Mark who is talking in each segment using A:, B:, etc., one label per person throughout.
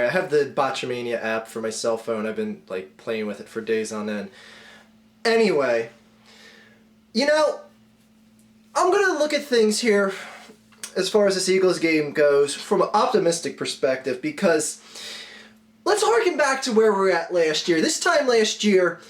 A: I have the Botchamania app for my cell phone. I've been like playing with it for days on end. Anyway, you know, I'm going to look at things here as far as this Eagles game goes from an optimistic perspective, because let's harken back to where we were at last year. This time last year,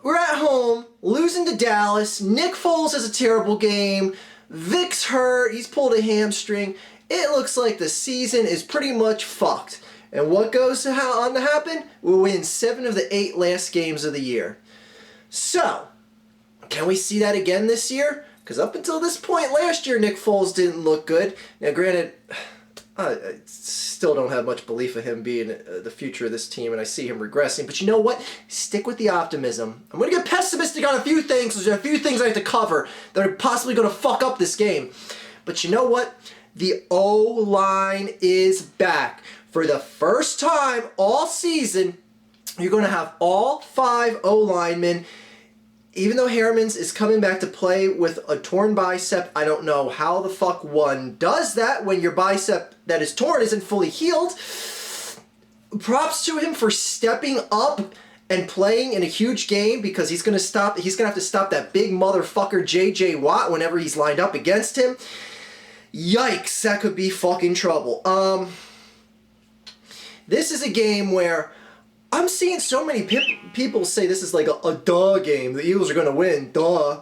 A: we're at home, losing to Dallas. Nick Foles has a terrible game. Vic's hurt. He's pulled a hamstring. It looks like the season is pretty much fucked. And what goes on to happen? We'll win 7 of the 8 last games of the year. So, can we see that again this year? Because up until this point last year, Nick Foles didn't look good. Now, granted, I still don't have much belief in him being the future of this team, and I see him regressing. But you know what? Stick with the optimism. I'm going to get pessimistic on a few things, because there are a few things I have to cover that are possibly going to fuck up this game. But you know what? The O-line is back. For the first time all season, you're going to have all 5 O-linemen. Even though Harriman's is coming back to play with a torn bicep, I don't know how the fuck one does that when your bicep that is torn isn't fully healed. Props to him for stepping up and playing in a huge game, because he's gonna have to stop that big motherfucker J.J. Watt whenever he's lined up against him. Yikes, that could be fucking trouble. This is a game where I'm seeing so many people say this is like a duh game. The Eagles are going to win. Duh.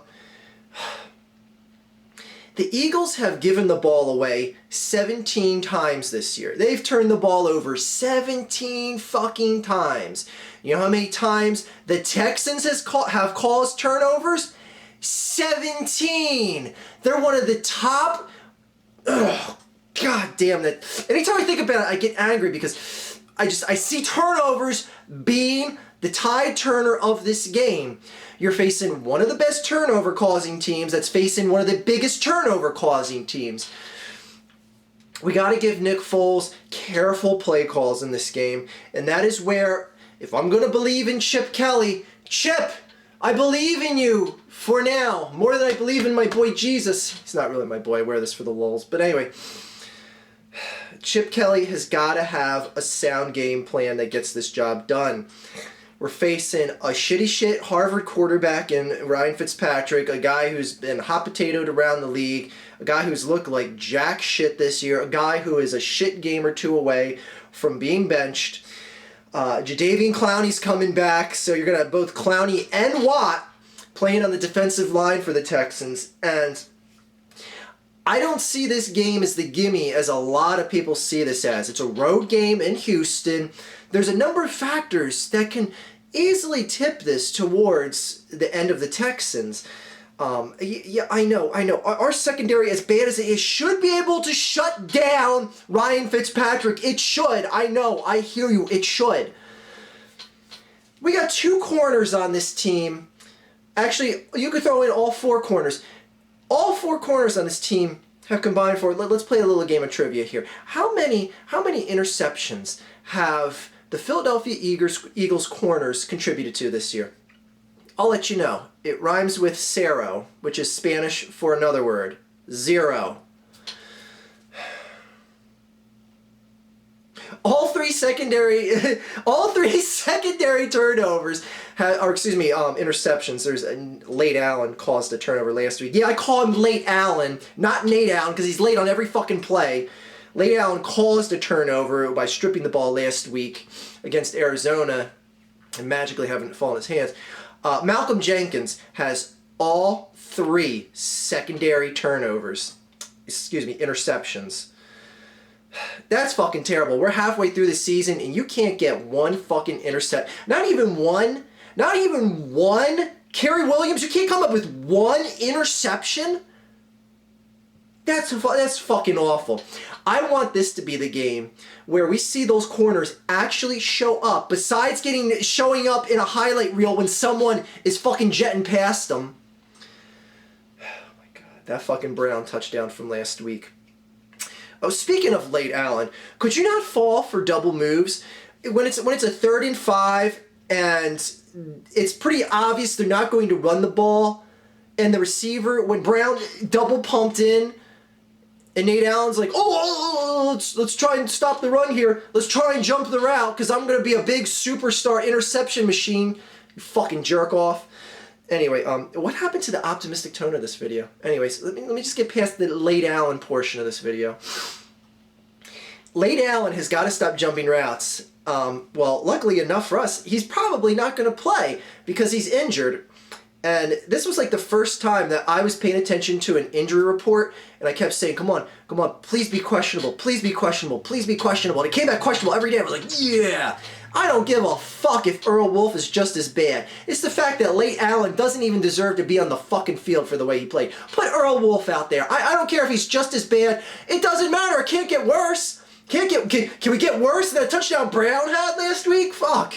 A: The Eagles have given the ball away 17 times this year. They've turned the ball over 17 fucking times. You know how many times the Texans have caused turnovers? 17. They're one of the top. Ugh, God damn that. Anytime I think about it, I get angry, because I see turnovers being the tide turner of this game. You're facing one of the best turnover-causing teams that's facing one of the biggest turnover-causing teams. We got to give Nick Foles careful play calls in this game, and that is where, if I'm going to believe in Chip Kelly, Chip, I believe in you for now, more than I believe in my boy Jesus. He's not really my boy. I wear this for the lulz. But anyway, Chip Kelly has got to have a sound game plan that gets this job done. We're facing a shit Harvard quarterback in Ryan Fitzpatrick, a guy who's been hot potatoed around the league, a guy who's looked like jack shit this year, a guy who is a shit game or two away from being benched. Jadeveon Clowney's coming back, so you're going to have both Clowney and Watt playing on the defensive line for the Texans. And I don't see this game as the gimme as a lot of people see this as. It's a road game in Houston. There's a number of factors that can easily tip this towards the end of the Texans. Yeah, I know. Our secondary, as bad as it is, should be able to shut down Ryan Fitzpatrick. It should. I know. I hear you. It should. We got 2 corners on this team. Actually, you could throw in all 4 corners. All 4 corners on this team have combined for, let's play a little game of trivia here. How many interceptions have the Philadelphia Eagles corners contributed to this year? I'll let you know. It rhymes with cero, which is Spanish for another word. 0. All three secondary turnovers, interceptions. There's Late Allen caused a turnover last week. Yeah, I call him Late Allen, not Nate Allen, because he's late on every fucking play. Late Allen caused a turnover by stripping the ball last week against Arizona and magically having it fall in his hands. Malcolm Jenkins has all 3 secondary interceptions. That's fucking terrible. We're halfway through the season and you can't get one fucking intercept. Not even one. Kerry Williams, you can't come up with 1 interception? That's fucking awful. I want this to be the game where we see those corners actually show up, besides showing up in a highlight reel when someone is fucking jetting past them. Oh my God, that fucking Brown touchdown from last week. Oh, speaking of Late Allen, could you not fall for double moves when it's a 3rd and 5 and it's pretty obvious they're not going to run the ball, and the receiver, when Brown double pumped in, And Nate Allen's like, let's try and stop the run here. Let's try and jump the route because I'm going to be a big superstar interception machine. You fucking jerk off. Anyway, what happened to the optimistic tone of this video? Anyways, let me just get past the Nate Allen portion of this video. Nate Allen has got to stop jumping routes. Well, luckily enough for us, he's probably not going to play because he's injured. And this was like the first time that I was paying attention to an injury report, and I kept saying, come on, please be questionable, please be questionable, please be questionable. And it came back questionable every day. I was like, yeah, I don't give a fuck if Earl Wolf is just as bad. It's the fact that Nate Allen doesn't even deserve to be on the fucking field for the way he played. Put Earl Wolf out there. I don't care if he's just as bad. It doesn't matter. It can't get worse. Can we get worse than that touchdown Brown had last week? Fuck.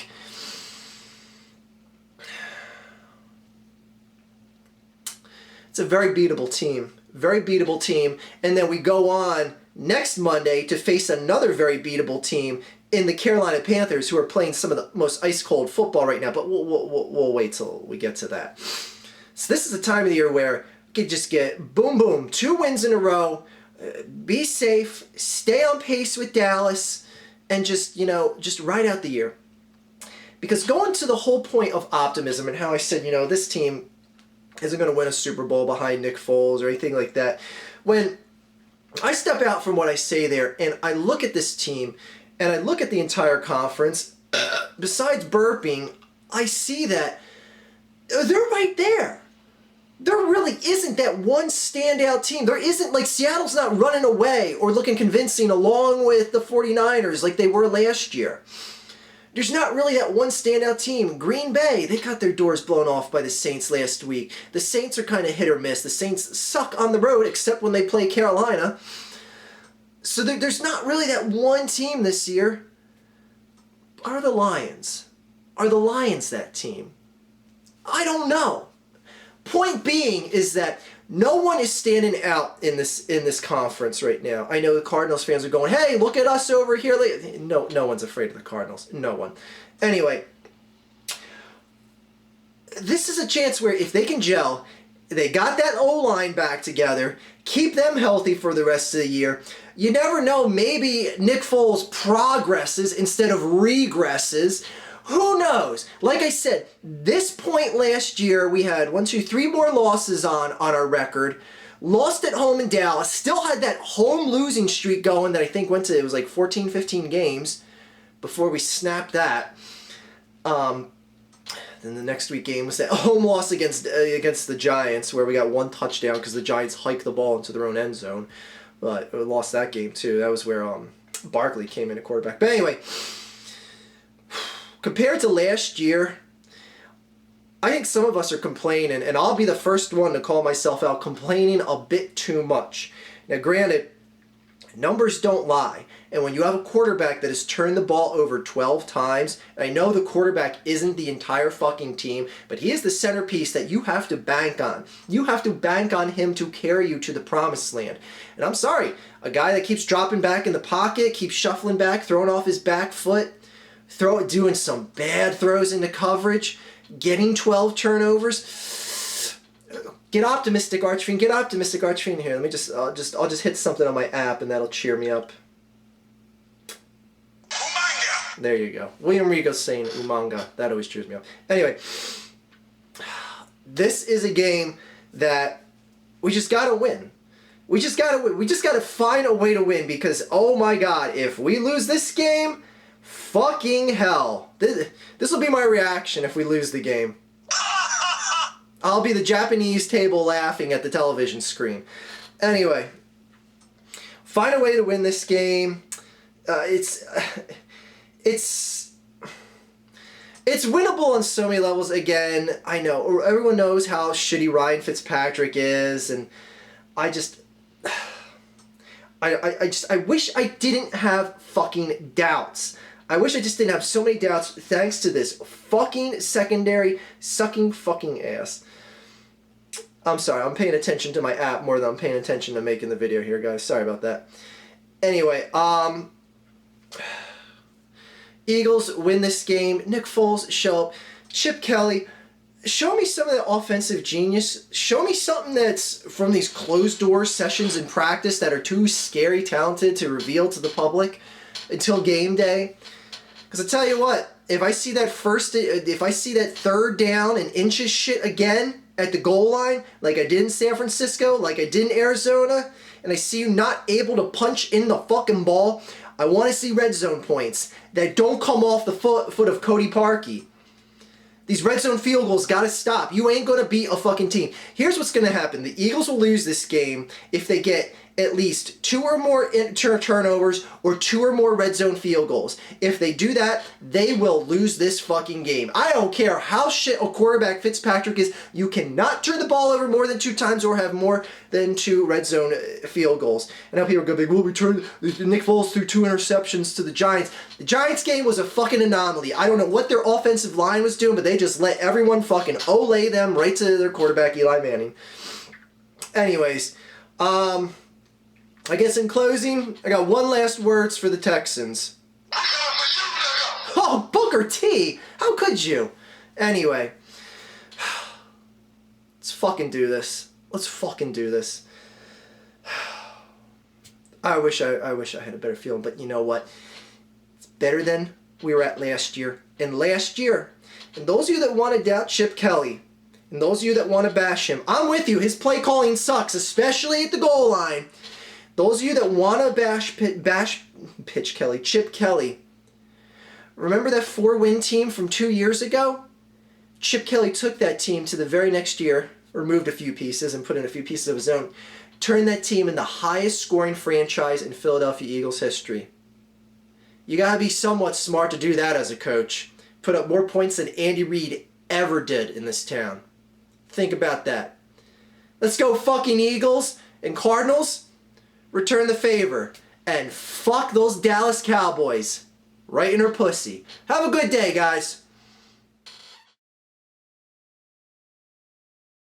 A: It's a very beatable team. Very beatable team. And then we go on next Monday to face another very beatable team in the Carolina Panthers, who are playing some of the most ice-cold football right now. But we'll wait till we get to that. So this is the time of the year where you can just get boom, boom, 2 wins in a row. Be safe, stay on pace with Dallas, and just ride out the year. Because going to the whole point of optimism and how I said, this team isn't going to win a Super Bowl behind Nick Foles or anything like that. When I step out from what I say there and I look at this team and I look at the entire conference, besides burping, I see that they're right there. There really isn't that one standout team. There isn't, like, Seattle's not running away or looking convincing along with the 49ers like they were last year. There's not really that one standout team. Green Bay, they got their doors blown off by the Saints last week. The Saints are kind of hit or miss. The Saints suck on the road except when they play Carolina. So there's not really that one team this year. Are the Lions? Are the Lions that team? I don't know. Point being is that no one is standing out in this conference right now. I know the Cardinals fans are going, hey, look at us over here. No one's afraid of the Cardinals. No one. Anyway, this is a chance where if they can gel, they got that O-line back together, keep them healthy for the rest of the year. You never know, maybe Nick Foles progresses instead of regresses. Who knows? Like I said, this point last year, we had 3 more losses on our record. Lost at home in Dallas. Still had that home losing streak going that I think went to, it was like 14, 15 games before we snapped that. Then the next week game was that home loss against the Giants where we got 1 touchdown because the Giants hiked the ball into their own end zone. But we lost that game too. That was where Barkley came in at quarterback. But anyway, compared to last year, I think some of us are complaining, and I'll be the first one to call myself out, complaining a bit too much. Now, granted, numbers don't lie, and when you have a quarterback that has turned the ball over 12 times, and I know the quarterback isn't the entire fucking team, but he is the centerpiece that you have to bank on. You have to bank on him to carry you to the promised land. And I'm sorry, a guy that keeps dropping back in the pocket, keeps shuffling back, throwing off his back foot, doing some bad throws into coverage, getting 12 turnovers. Get optimistic, Archfiend. Get optimistic, Archfiend. Here, let me I'll just hit something on my app, and that'll cheer me up. Umanga. There you go. William Regal's saying Umanga. That always cheers me up. Anyway, this is a game that we just gotta win. We just gotta win. We just gotta find a way to win because, oh my God, if we lose this game, fucking hell. This will be my reaction if we lose the game. I'll be the Japanese table laughing at the television screen. Anyway, find a way to win this game. It's winnable on so many levels. Again, I know everyone knows how shitty Ryan Fitzpatrick is, and I wish I didn't have fucking doubts. I wish I just didn't have so many doubts thanks to this fucking secondary sucking fucking ass. I'm sorry, I'm paying attention to my app more than I'm paying attention to making the video here, guys. Sorry about that. Anyway, Eagles win this game. Nick Foles show up. Chip Kelly, show me some of the offensive genius. Show me something that's from these closed-door sessions in practice that are too scary talented to reveal to the public until game day. Because I tell you what, if I see that third down and inches shit again at the goal line, like I did in San Francisco, like I did in Arizona, and I see you not able to punch in the fucking ball, I want to see red zone points that don't come off the foot of Cody Parkey. These red zone field goals gotta stop. You ain't gonna beat a fucking team. Here's what's gonna happen. The Eagles will lose this game if they get at least 2 or more turnovers or 2 or more red zone field goals. If they do that, they will lose this fucking game. I don't care how shit a quarterback Fitzpatrick is. You cannot turn the ball over more than 2 times or have more than 2 red zone field goals. And now people are going to be, well, we turned Nick Foles threw 2 interceptions to the Giants. The Giants game was a fucking anomaly. I don't know what their offensive line was doing, but they just let everyone fucking olay them right to their quarterback, Eli Manning. Anyways, I guess in closing, I got one last words for the Texans. Oh, Booker T! How could you? Anyway, let's fucking do this. Let's fucking do this. I wish I had a better feeling, but you know what? It's better than we were at last year. And last year, and those of you that want to doubt Chip Kelly, and those of you that want to bash him, I'm with you. His play calling sucks, especially at the goal line. Those of you that want to bash Chip Kelly, remember that 4-win team from 2 years ago? Chip Kelly took that team to the very next year, removed a few pieces and put in a few pieces of his own, turned that team in the highest scoring franchise in Philadelphia Eagles history. You gotta be somewhat smart to do that as a coach. Put up more points than Andy Reid ever did in this town. Think about that. Let's go fucking Eagles and Cardinals. Return the favor. And fuck those Dallas Cowboys. Right in her pussy. Have a good day, guys.